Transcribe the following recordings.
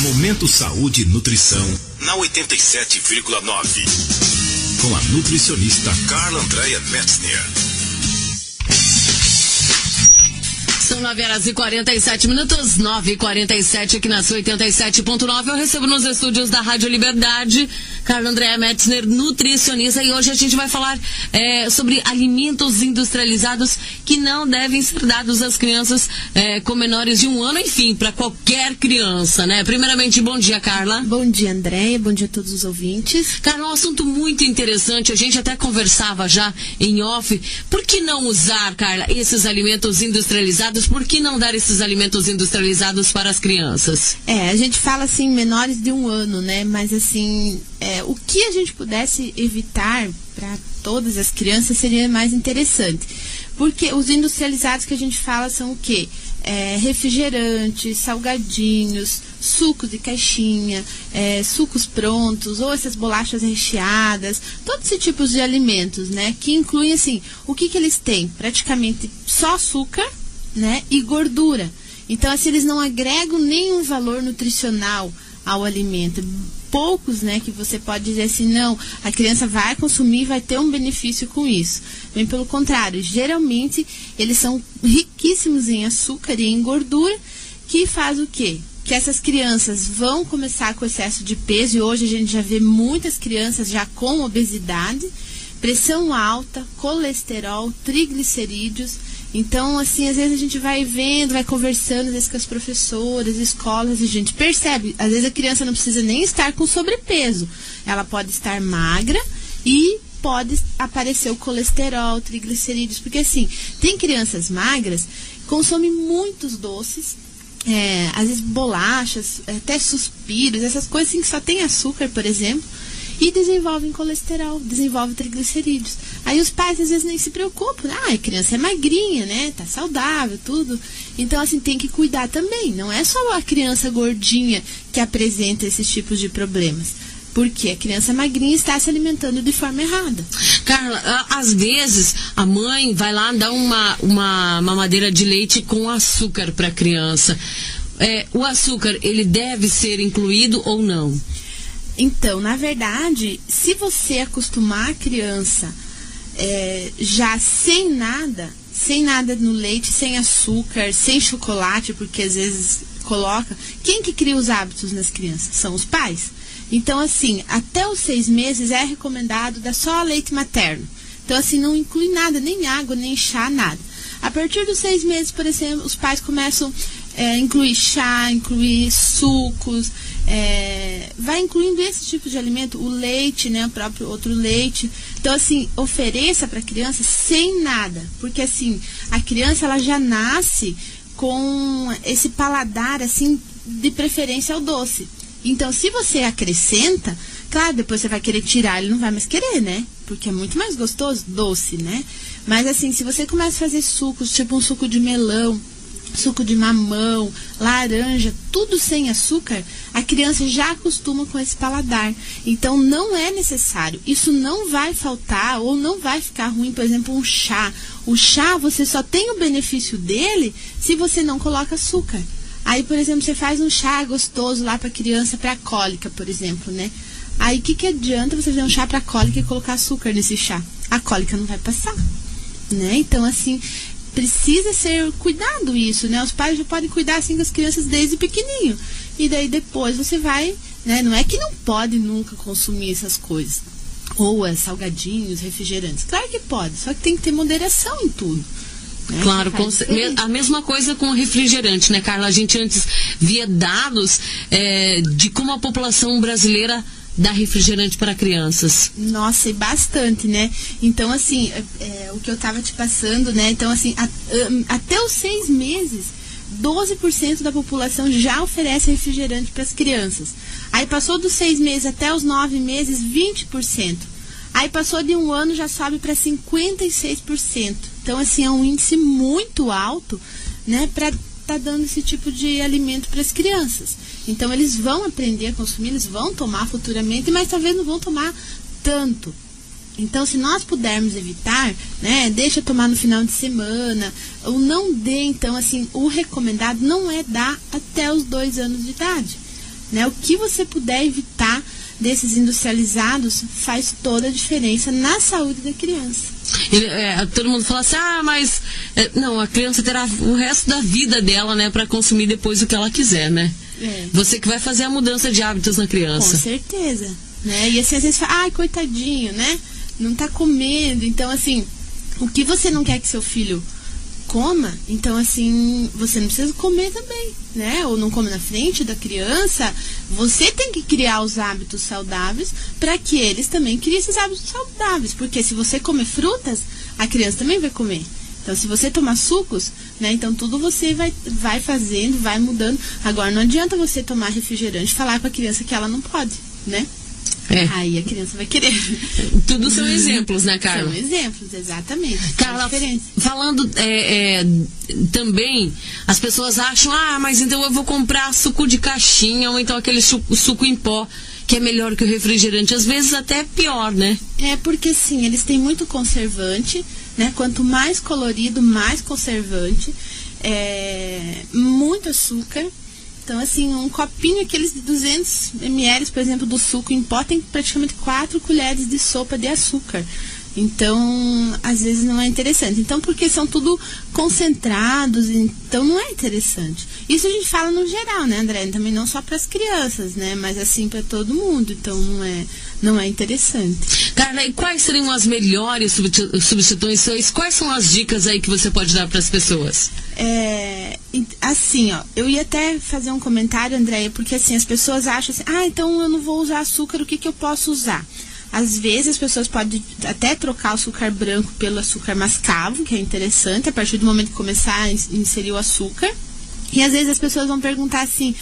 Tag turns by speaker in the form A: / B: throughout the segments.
A: Momento Saúde e Nutrição na 87,9. Com a nutricionista Carla Andréa Metzner.
B: São 9h47, 9h47 aqui na sua 87.9. Eu recebo nos estúdios da Rádio Liberdade Carla Andréa Metzner, nutricionista, e hoje a gente vai falar sobre alimentos industrializados que não devem ser dados às crianças com menores de 1 ano, enfim, para qualquer criança, né? Primeiramente, bom dia, Carla.
C: Bom dia, Andréia, bom dia a todos os ouvintes.
B: Carla, um assunto muito interessante, a gente até conversava já em off. Por que não usar, Carla, esses alimentos industrializados? Por que não dar esses alimentos industrializados para as crianças?
C: A gente fala assim, menores de 1 ano, né? Mas assim, o que a gente pudesse evitar para todas as crianças seria mais interessante. Porque os industrializados que a gente fala são o quê? Refrigerantes, salgadinhos, sucos de caixinha, sucos prontos, ou essas bolachas recheadas, todos esses tipos de alimentos, né? Que incluem, assim, o que eles têm? Praticamente só açúcar, né? E gordura. Então, assim, eles não agregam nenhum valor nutricional ao alimento. Poucos, né, que você pode dizer assim, não, a criança vai consumir, vai ter um benefício com isso. Bem pelo contrário, geralmente eles são riquíssimos em açúcar e em gordura, que faz o quê? Que essas crianças vão começar com excesso de peso, e hoje a gente já vê muitas crianças já com obesidade, pressão alta, colesterol, triglicerídeos. Então, assim, às vezes a gente vai vendo, vai conversando, às vezes com as professoras, escolas, e a gente percebe, às vezes a criança não precisa nem estar com sobrepeso, ela pode estar magra e pode aparecer o colesterol, triglicerídeos, porque assim, tem crianças magras, consomem muitos doces, às vezes bolachas, até suspiros, essas coisas assim que só tem açúcar, por exemplo, e desenvolvem colesterol, desenvolvem triglicerídeos. Aí os pais às vezes nem se preocupam, a criança é magrinha, né, tá saudável, tudo. Então, assim, tem que cuidar também, não é só a criança gordinha que apresenta esses tipos de problemas. Porque a criança magrinha está se alimentando de forma errada.
B: Carla, às vezes a mãe vai lá dar uma mamadeira de leite com açúcar para a criança. O açúcar, ele deve ser incluído ou não?
C: Então, na verdade, se você acostumar a criança já sem nada no leite, sem açúcar, sem chocolate, porque às vezes coloca... Quem que cria os hábitos nas crianças? São os pais. Então, assim, até os 6 meses é recomendado dar só leite materno. Então, assim, não inclui nada, nem água, nem chá, nada. A partir dos 6 meses, por exemplo, os pais começam a incluir chá, incluir sucos, vai incluindo esse tipo de alimento, o leite, né, o próprio outro leite. Então, assim, ofereça para a criança sem nada, porque assim, a criança ela já nasce com esse paladar, assim, de preferência ao doce. Então, se você acrescenta, claro, depois você vai querer tirar, ele não vai mais querer, né? Porque é muito mais gostoso, doce, né? Mas assim, se você começa a fazer sucos, tipo um suco de melão, suco de mamão, laranja, tudo sem açúcar, a criança já acostuma com esse paladar. Então, não é necessário. Isso não vai faltar ou não vai ficar ruim, por exemplo, um chá. O chá, você só tem o benefício dele se você não coloca açúcar. Aí, por exemplo, você faz um chá gostoso lá para criança, para cólica, por exemplo, né? Aí, o que adianta você fazer um chá para cólica e colocar açúcar nesse chá? A cólica não vai passar, né? Então, assim, precisa ser cuidado isso, né? Os pais já podem cuidar, assim, das crianças desde pequenininho. E daí, depois, você vai, né? Não é que não pode nunca consumir essas coisas. Ou salgadinhos, refrigerantes. Claro que pode, só que tem que ter moderação em tudo.
B: Claro, a mesma coisa com o refrigerante, né, Carla? A gente antes via dados de como a população brasileira dá refrigerante para crianças.
C: Nossa, e bastante, né? Então, assim, o que eu tava te passando, né? Então, assim, até os 6 meses, 12% da população já oferece refrigerante para as crianças. Aí passou dos 6 meses até os 9 meses, 20%. Aí passou de 1 ano, já sobe para 56%. Então, assim, é um índice muito alto, né, para tá dando esse tipo de alimento para as crianças. Então, eles vão aprender a consumir, eles vão tomar futuramente, mas talvez não vão tomar tanto. Então, se nós pudermos evitar, né, deixa tomar no final de semana, ou não dê, então, assim, o recomendado não é dar até os 2 anos de idade. né? O que você puder evitar desses industrializados faz toda a diferença na saúde da criança.
B: Todo mundo fala assim, mas não, a criança terá o resto da vida dela, né, para consumir depois o que ela quiser, né? Você que vai fazer a mudança de hábitos na criança.
C: Com certeza, né? E assim, às vezes fala, ai, coitadinho, né? Não tá comendo. Então, assim, o que você não quer que seu filho coma, então assim, você não precisa comer também, né? Ou não come na frente da criança. Você tem que criar os hábitos saudáveis para que eles também criem esses hábitos saudáveis. Porque se você comer frutas, a criança também vai comer. Então, se você tomar sucos, né? Então, tudo você vai fazendo, vai mudando. Agora, não adianta você tomar refrigerante e falar com a criança que ela não pode, né? Aí a criança vai querer.
B: Tudo são exemplos, né, Carla?
C: São exemplos, exatamente.
B: Carla, falando também, as pessoas acham, mas então eu vou comprar suco de caixinha ou então aquele suco em pó, que é melhor que o refrigerante. Às vezes até é pior, né?
C: Porque sim, eles têm muito conservante, né? Quanto mais colorido, mais conservante, muito açúcar. Então, assim, um copinho, aqueles de 200 ml, por exemplo, do suco em pó, tem praticamente 4 colheres de sopa de açúcar. Então, às vezes não é interessante. Então, porque são tudo concentrados, então não é interessante. Isso a gente fala no geral, né, André? Também não só para as crianças, né? Mas assim, para todo mundo. Então, não é interessante.
B: Carla, e quais seriam as melhores substituições? Quais são as dicas aí que você pode dar para as pessoas?
C: Assim, eu ia até fazer um comentário, Andréia, porque assim, as pessoas acham assim, então eu não vou usar açúcar, o que eu posso usar? Às vezes as pessoas podem até trocar o açúcar branco pelo açúcar mascavo, que é interessante, a partir do momento que começar a inserir o açúcar. E às vezes as pessoas vão perguntar assim,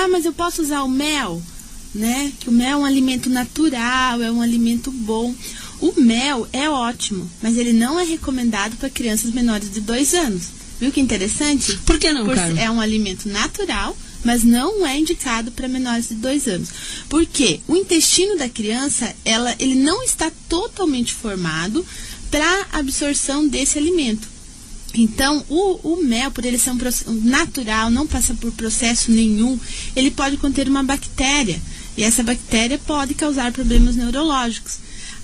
C: mas eu posso usar o mel? Né? Que o mel é um alimento natural, é um alimento bom. O mel é ótimo, mas ele não é recomendado para crianças menores de 2 anos. Viu que interessante?
B: Por que não, Carla?
C: É um alimento natural, mas não é indicado para menores de 2 anos. Porque o intestino da criança, ele não está totalmente formado para absorção desse alimento. Então, o mel, por ele ser um natural, não passa por processo nenhum, ele pode conter uma bactéria. E essa bactéria pode causar problemas neurológicos.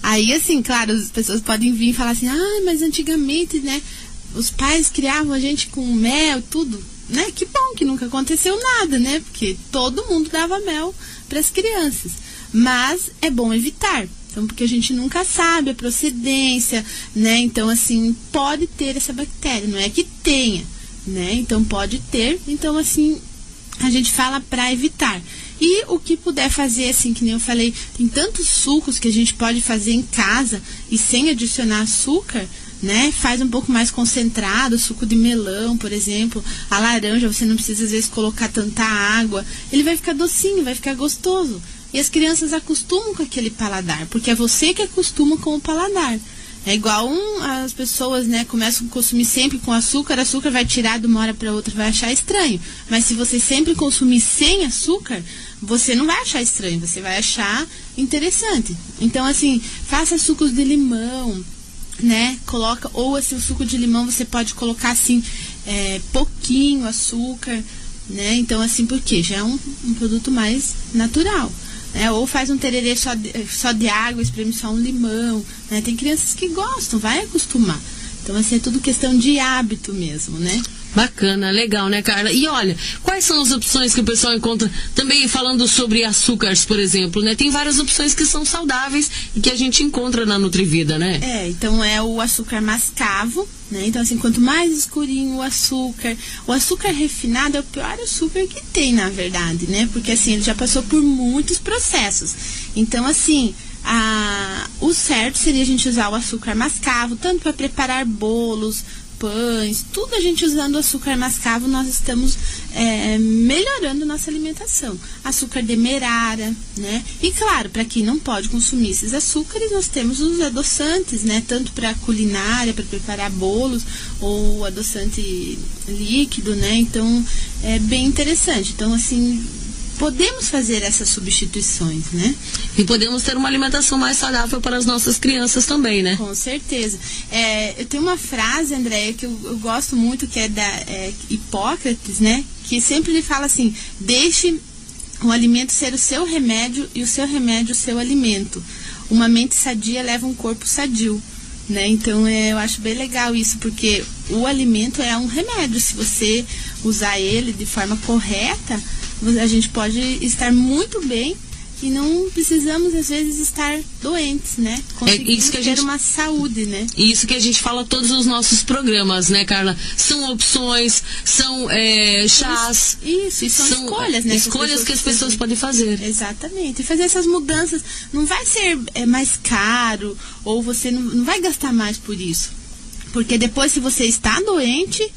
C: Aí, assim, claro, as pessoas podem vir e falar assim, mas antigamente, né, os pais criavam a gente com mel e tudo, né? Que bom que nunca aconteceu nada, né? Porque todo mundo dava mel para as crianças. Mas é bom evitar. Então, porque a gente nunca sabe a procedência, né? Então, assim, pode ter essa bactéria, não é que tenha, né? Então, pode ter. Então, assim, a gente fala para evitar. E o que puder fazer, assim, que nem eu falei, tem tantos sucos que a gente pode fazer em casa e sem adicionar açúcar, né? Faz um pouco mais concentrado, suco de melão, por exemplo, a laranja, você não precisa às vezes colocar tanta água, ele vai ficar docinho, vai ficar gostoso. E as crianças acostumam com aquele paladar, porque é você que acostuma com o paladar. É igual as pessoas, né, começam a consumir sempre com açúcar vai tirar de uma hora para outra, vai achar estranho. Mas se você sempre consumir sem açúcar, você não vai achar estranho, você vai achar interessante. Então, assim, faça sucos de limão, né, coloca, ou assim, o suco de limão você pode colocar assim, pouquinho açúcar, né, então assim, porque já é um produto mais natural. Ou faz um tererê só de água, espreme só um limão, né? Tem crianças que gostam, vai acostumar. Então, assim, é tudo questão de hábito mesmo, né?
B: Bacana, legal, né, Carla? E olha, quais são as opções que o pessoal encontra, também falando sobre açúcares, por exemplo, né? Tem várias opções que são saudáveis e que a gente encontra na Nutrivida, né?
C: Então é o açúcar mascavo, né? Então, assim, quanto mais escurinho o açúcar refinado é o pior açúcar que tem, na verdade, né? Porque, assim, ele já passou por muitos processos. Então, assim, o certo seria a gente usar o açúcar mascavo, tanto para preparar bolos, pães, tudo a gente usando açúcar mascavo, nós estamos melhorando nossa alimentação. Açúcar demerara, né? E claro, para quem não pode consumir esses açúcares, nós temos os adoçantes, né? Tanto para culinária, para preparar bolos, ou adoçante líquido, né? Então, é bem interessante. Então, assim, podemos fazer essas substituições, né?
B: E podemos ter uma alimentação mais saudável para as nossas crianças também, né?
C: Com certeza. Eu tenho uma frase, Andréia, que eu gosto muito, que é da Hipócrates, né? Que sempre ele fala assim, deixe o alimento ser o seu remédio e o seu remédio o seu alimento. Uma mente sadia leva um corpo sadio, né? Então eu acho bem legal isso, porque o alimento é um remédio. Se você usar ele de forma correta, a gente pode estar muito bem e não precisamos, às vezes, estar doentes, né? Conseguimos ter uma saúde, né?
B: Isso que a gente fala todos os nossos programas, né, Carla? São opções, são chás.
C: Isso, e são escolhas, né?
B: Escolhas que as pessoas podem fazer.
C: Exatamente. E fazer essas mudanças não vai ser mais caro, ou você não vai gastar mais por isso. Porque depois, se você está doente,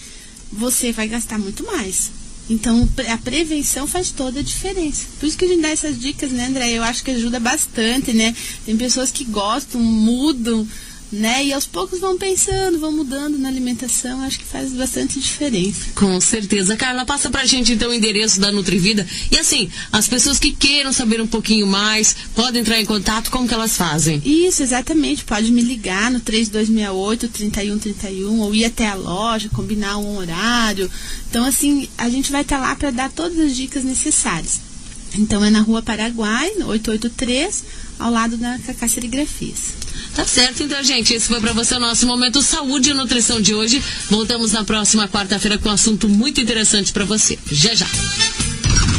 C: você vai gastar muito mais. Então, a prevenção faz toda a diferença. Por isso que a gente dá essas dicas, né, André? Eu acho que ajuda bastante, né? Tem pessoas que gostam, mudam, né? E aos poucos vão pensando, vão mudando na alimentação. Acho que faz bastante diferença.
B: Com certeza. Carla, passa pra gente, então, o endereço da Nutrivida. E, assim, as pessoas que queiram saber um pouquinho mais, podem entrar em contato, como que elas fazem?
C: Isso, exatamente. Pode me ligar no 3268-3131 ou ir até a loja, combinar um horário. Então, assim, a gente vai estar lá para dar todas as dicas necessárias. Então, é na Rua Paraguai, 883, ao lado da Cacá Serigrafias.
B: Tá certo, então, gente, esse foi pra você o nosso Momento Saúde e Nutrição de hoje. Voltamos na próxima quarta-feira com um assunto muito interessante pra você. Já, já.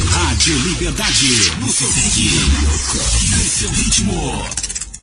A: Rádio Liberdade, no seu ritmo.